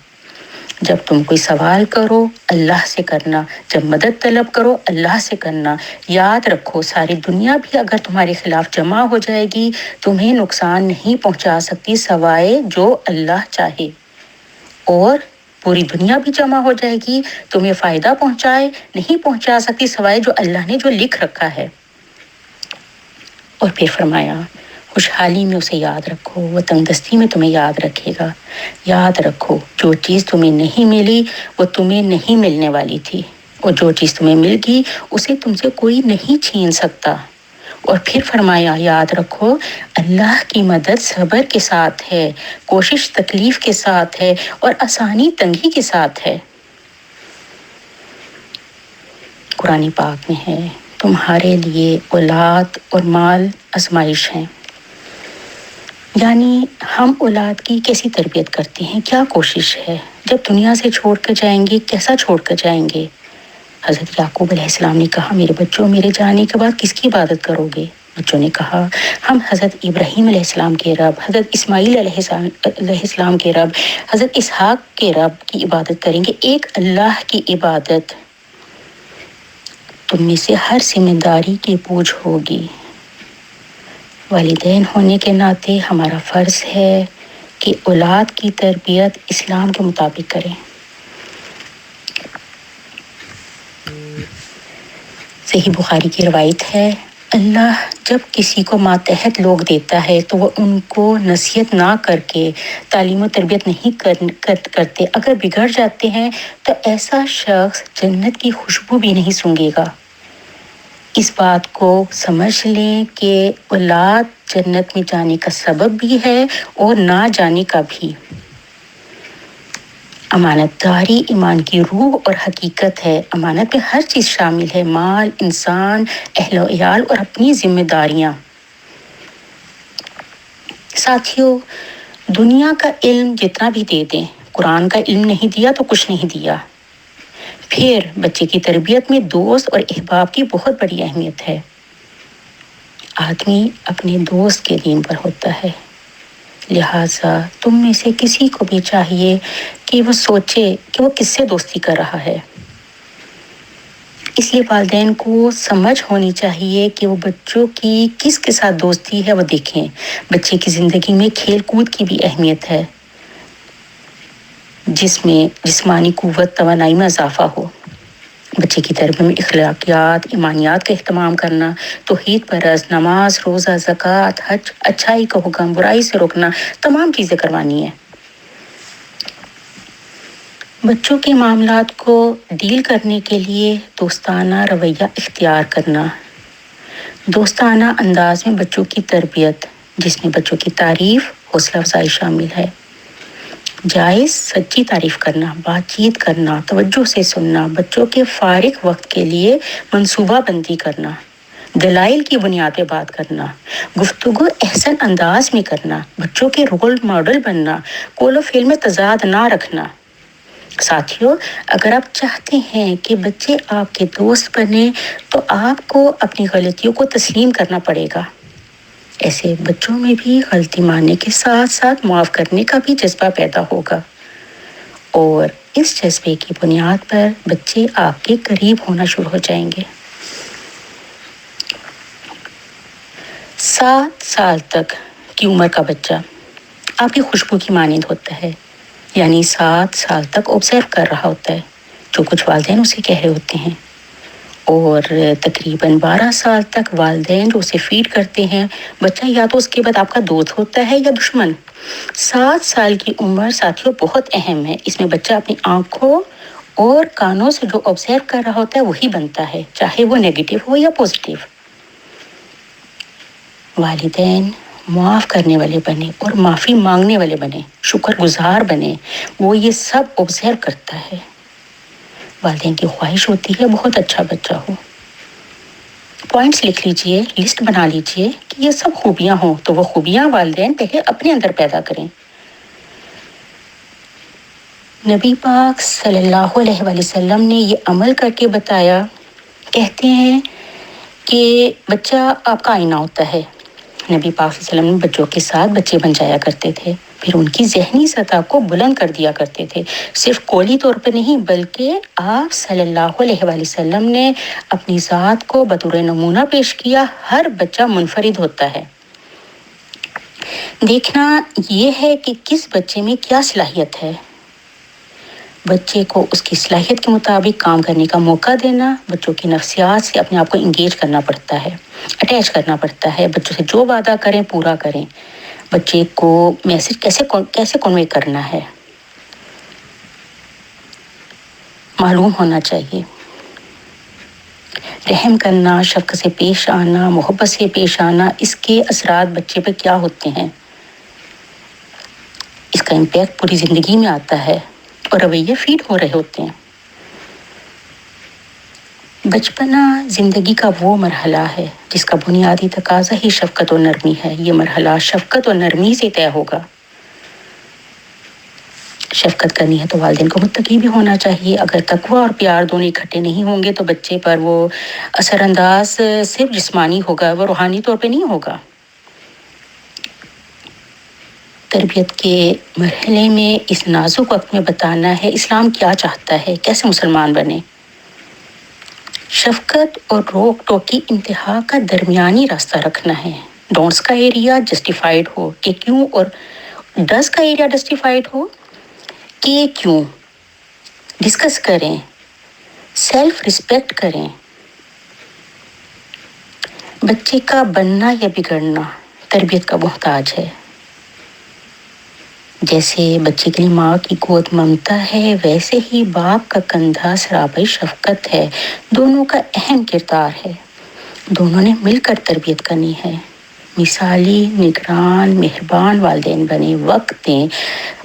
جب تم کوئی سوال کرو اللہ سے کرنا، جب مدد طلب کرو اللہ سے کرنا۔ یاد رکھو، ساری دنیا بھی اگر تمہارے خلاف جمع ہو جائے گی تمہیں نقصان نہیں پہنچا سکتی سوائے جو اللہ چاہے، اور پوری دنیا بھی جمع ہو جائے گی تمہیں فائدہ نہیں پہنچا سکتی سوائے جو اللہ نے جو لکھ رکھا ہے۔ اور پھر فرمایا، خوشحالی میں اسے یاد رکھو، وہ تنگ دستی میں تمہیں یاد رکھے گا۔ یاد رکھو، جو چیز تمہیں نہیں ملی وہ تمہیں نہیں ملنے والی تھی، اور جو چیز تمہیں مل گئی اسے تم سے کوئی نہیں چھین سکتا۔ اور پھر فرمایا یاد رکھو اللہ کی مدد صبر کے ساتھ ہے، کوشش تکلیف کے ساتھ ہے اور آسانی تنگی کے ساتھ ہے۔ قرآن پاک میں ہے تمہارے لیے اولاد اور مال آزمائش ہیں، یعنی ہم اولاد کی کیسی تربیت کرتے ہیں، کیا کوشش ہے، جب دنیا سے چھوڑ کر جائیں گے کیسا چھوڑ کر جائیں گے۔ حضرت یعقوب علیہ السلام نے کہا میرے بچوں میرے جانے کے بعد کس کی عبادت کرو گے؟ بچوں نے کہا ہم حضرت ابراہیم علیہ السلام کے رب، حضرت اسماعیل علیہ السلام کے رب، حضرت اسحاق کے رب کی عبادت کریں گے، ایک اللہ کی عبادت۔ تم میں سے ہر ذمہ داری کی بوجھ ہوگی۔ والدین ہونے کے ناطے ہمارا فرض ہے کہ اولاد کی تربیت اسلام کے مطابق کریں۔ صحیح بخاری کی روایت ہے اللہ جب کسی کو ماتحت لوگ دیتا ہے تو وہ ان کو نصیحت نہ کر کے تعلیم و تربیت نہیں کرتے، اگر بگڑ جاتے ہیں تو ایسا شخص جنت کی خوشبو بھی نہیں سونگھے گا۔ اس بات کو سمجھ لیں کہ اولاد جنت میں جانے کا سبب بھی ہے اور نہ جانے کا بھی۔ امانت داری ایمان کی روح اور حقیقت ہے۔ امانت میں ہر چیز شامل ہے، مال، انسان، اہل و عیال اور اپنی ذمہ داریاں۔ ساتھیوں، دنیا کا علم جتنا بھی دے دیں، قرآن کا علم نہیں دیا تو کچھ نہیں دیا۔ پھر بچے کی تربیت میں دوست اور احباب کی بہت بڑی اہمیت ہے۔ آدمی اپنے دوست کے دین پر ہوتا ہے، لہٰذا تم میں سے کسی کو بھی چاہیے کہ وہ سوچے کہ وہ کس سے دوستی کر رہا ہے۔ اس لیے والدین کو سمجھ ہونی چاہیے کہ وہ بچوں کی کس کے ساتھ دوستی ہے وہ دیکھیں۔ بچے کی زندگی میں کھیل کود کی بھی اہمیت ہے، جس میں جسمانی قوت توانائی میں اضافہ ہو۔ بچے کی تربیت میں اخلاقیات، ایمانیات کا اہتمام کرنا، توحید پرست، نماز، روزہ، زکوٰۃ، حج، اچھائی کا حکم، برائی سے روکنا، تمام چیزیں کروانی ہیں۔ بچوں کے معاملات کو ڈیل کرنے کے لیے دوستانہ رویہ اختیار کرنا، دوستانہ انداز میں بچوں کی تربیت جس میں بچوں کی تعریف، حوصلہ افزائی شامل ہے، جائز سچی تعریف کرنا، بات چیت کرنا، توجہ سے سننا، بچوں کے فارغ وقت کے لیے منصوبہ بندی کرنا، دلائل کی بنیاد پہ بات کرنا، گفتگو احسن انداز میں کرنا، بچوں کے رول ماڈل بننا، قول و فعل میں تضاد نہ رکھنا۔ ساتھیوں، اگر آپ چاہتے ہیں کہ بچے آپ کے دوست بنیں تو آپ کو اپنی غلطیوں کو تسلیم کرنا پڑے گا۔ ایسے بچوں میں بھی غلطی ماننے کے ساتھ ساتھ معاف کرنے کا بھی جذبہ پیدا ہوگا، اور اس جذبے کی بنیاد پر بچے آپ کے قریب ہونا شروع ہو جائیں گے۔ 7 سال تک کی عمر کا بچہ آپ کی خوشبو کی مانند ہوتا ہے، یعنی 7 سال تک آبزرو کر رہا ہوتا ہے جو کچھ والدین اسے کہہ رہے ہوتے ہیں، اور تقریباً 12 سال تک والدین جو اسے فیڈ کرتے ہیں، بچہ یا تو اس کے بعد آپ کا دوست ہوتا ہے یا دشمن۔ 7 سال کی عمر ساتھیوں بہت اہم ہے، اس میں بچہ اپنی آنکھوں اور کانوں سے جو آبزرو کر رہا ہوتا ہے وہی بنتا ہے، چاہے وہ نیگیٹو ہو یا پازیٹیو۔ والدین معاف کرنے والے بنے اور معافی مانگنے والے بنے، شکر گزار بنے، وہ یہ سب آبزرو کرتا ہے۔ والدین کی خواہش ہوتی ہے بہت اچھا بچہ ہو۔ پوائنٹس لکھ لیجئے، لسٹ بنا لیجئے کہ یہ سب خوبیاں ہوں، تو وہ خوبیاں والدین پہلے اپنے اندر پیدا کریں۔ نبی پاک صلی اللہ علیہ وآلہ وسلم نے یہ عمل کر کے بتایا، کہتے ہیں کہ بچہ آپ کا آئینہ ہوتا ہے۔ نبی پاک صلی اللہ علیہ وسلم بچوں کے ساتھ بچے بن جایا کرتے تھے، پھر ان کی ذہنی سطح کو بلند کر دیا کرتے تھے، صرف قولی طور پہ نہیں بلکہ آپ صلی اللہ علیہ وآلہ وسلم نے اپنی ذات کو بطور نمونہ پیش کیا۔ ہر بچہ منفرد ہوتا ہے، دیکھنا یہ ہے کہ کس بچے میں کیا صلاحیت ہے، بچے کو اس کی صلاحیت کے مطابق کام کرنے کا موقع دینا۔ بچوں کی نفسیات سے اپنے آپ کو انگیج کرنا پڑتا ہے، اٹیچ کرنا پڑتا ہے، بچوں سے جو وعدہ کریں پورا کریں، بچے کو میسج کیسے کنوے کرنا ہے معلوم ہونا چاہیے۔ رحم کرنا، شفقت سے پیش آنا، محبت سے پیش آنا، اس کے اثرات بچے پہ کیا ہوتے ہیں، اس کا امپیکٹ پوری زندگی میں آتا ہے اور رویے فیڈ ہو رہے ہوتے ہیں۔ بچپنا زندگی کا وہ مرحلہ ہے جس کا بنیادی تقاضا ہی شفقت اور نرمی ہے۔ یہ مرحلہ شفقت اور نرمی سے طے ہوگا۔ شفقت کرنی ہے تو والدین کو متقی بھی ہونا چاہیے۔ اگر تقویٰ اور پیار دونوں اکٹھے نہیں ہوں گے تو بچے پر وہ اثر انداز صرف جسمانی ہوگا، وہ روحانی طور پہ نہیں ہوگا۔ تربیت کے مرحلے میں اس نازک وقت میں بتانا ہے اسلام کیا چاہتا ہے، کیسے مسلمان بنے۔ شفقت اور روک ٹوک کی انتہا کا درمیانی راستہ رکھنا ہے۔ ڈونٹس کا ایریا جسٹیفائڈ ہو کہ کیوں، اور ڈز کا ایریا جسٹیفائڈ ہو کہ کیوں۔ ڈسکس کریں، سیلف ریسپیکٹ کریں۔ بچے کا بننا یا بگڑنا تربیت کا محتاج ہے۔ جیسے بچے کے لیے ماں کی گود ممتا ہے، ویسے ہی باپ کا کندھا سرابۂ شفقت ہے۔ دونوں کا اہم کردار ہے، دونوں نے مل کر تربیت کرنی ہے۔ مثالی، نگران، مہربان والدین بنیں، وقت دیں،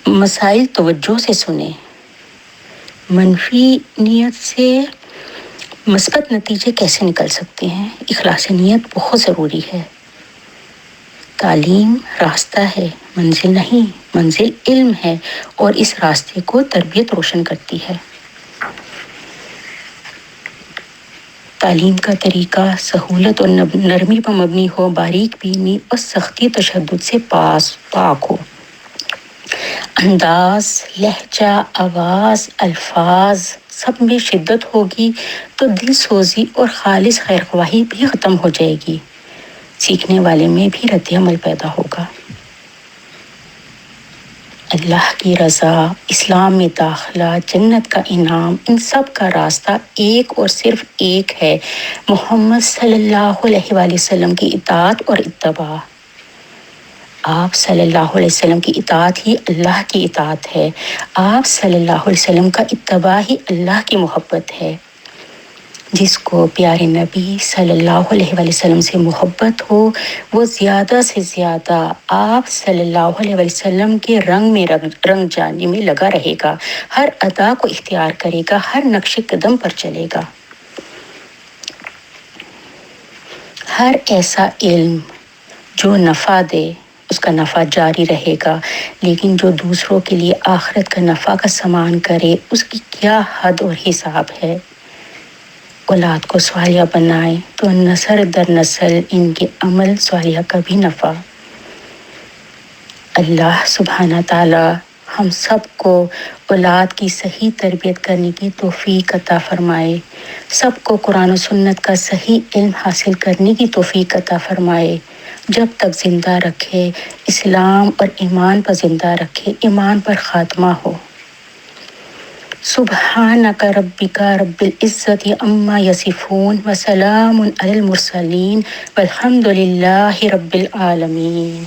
مسائل توجہ سے سنیں۔ منفی نیت سے مثبت نتیجے کیسے نکل سکتے ہیں؟ اخلاص نیت بہت ضروری ہے۔ تعلیم راستہ ہے، منزل نہیں۔ منزل علم ہے اور اس راستے کو تربیت روشن کرتی ہے۔ تعلیم کا طریقہ سہولت اور نرمی پر مبنی ہو، باریک بینی اور سختی تشدد سے پاک ہو۔ انداز، لہجہ، آواز، الفاظ سب میں شدت ہوگی تو دل سوزی اور خالص خیرخواہی بھی ختم ہو جائے گی۔ سیکھنے والے میں بھی رد عمل پیدا ہوگا۔ اللہ کی رضا، اسلام میں داخلہ، جنت کا انعام، ان سب کا راستہ ایک اور صرف ایک ہے، محمد صلی اللہ علیہ وآلہ وسلم کی اطاعت اور اتباع۔ آپ صلی اللہ علیہ وسلم کی اطاعت ہی اللہ کی اطاعت ہے۔ آپ صلی اللہ علیہ وسلم کا اتباع ہی اللہ کی محبت ہے۔ جس کو پیارے نبی صلی اللہ علیہ وآلہ وسلم سے محبت ہو، وہ زیادہ سے زیادہ آپ صلی اللہ علیہ وآلہ وسلم کے رنگ میں رنگ جانے میں لگا رہے گا، ہر ادا کو اختیار کرے گا، ہر نقش قدم پر چلے گا۔ ہر ایسا علم جو نفع دے اس کا نفع جاری رہے گا، لیکن جو دوسروں کے لیے آخرت کا نفع کا سامان کرے اس کی کیا حد اور حساب ہے۔ اولاد کو صالحہ بنائیں تو نسل در نسل ان کے عمل صالحہ کا بھی نفع۔ اللہ سبحانہ تعالی ہم سب کو اولاد کی صحیح تربیت کرنے کی توفیق عطا فرمائے، سب کو قرآن و سنت کا صحیح علم حاصل کرنے کی توفیق عطا فرمائے، جب تک زندہ رکھے، اسلام اور ایمان پر زندہ رکھے، ایمان پر خاتمہ ہو۔ سبحانک ربک رب العزت عما یصفون وسلام علی المرسلین والحمد للہ رب العالمین۔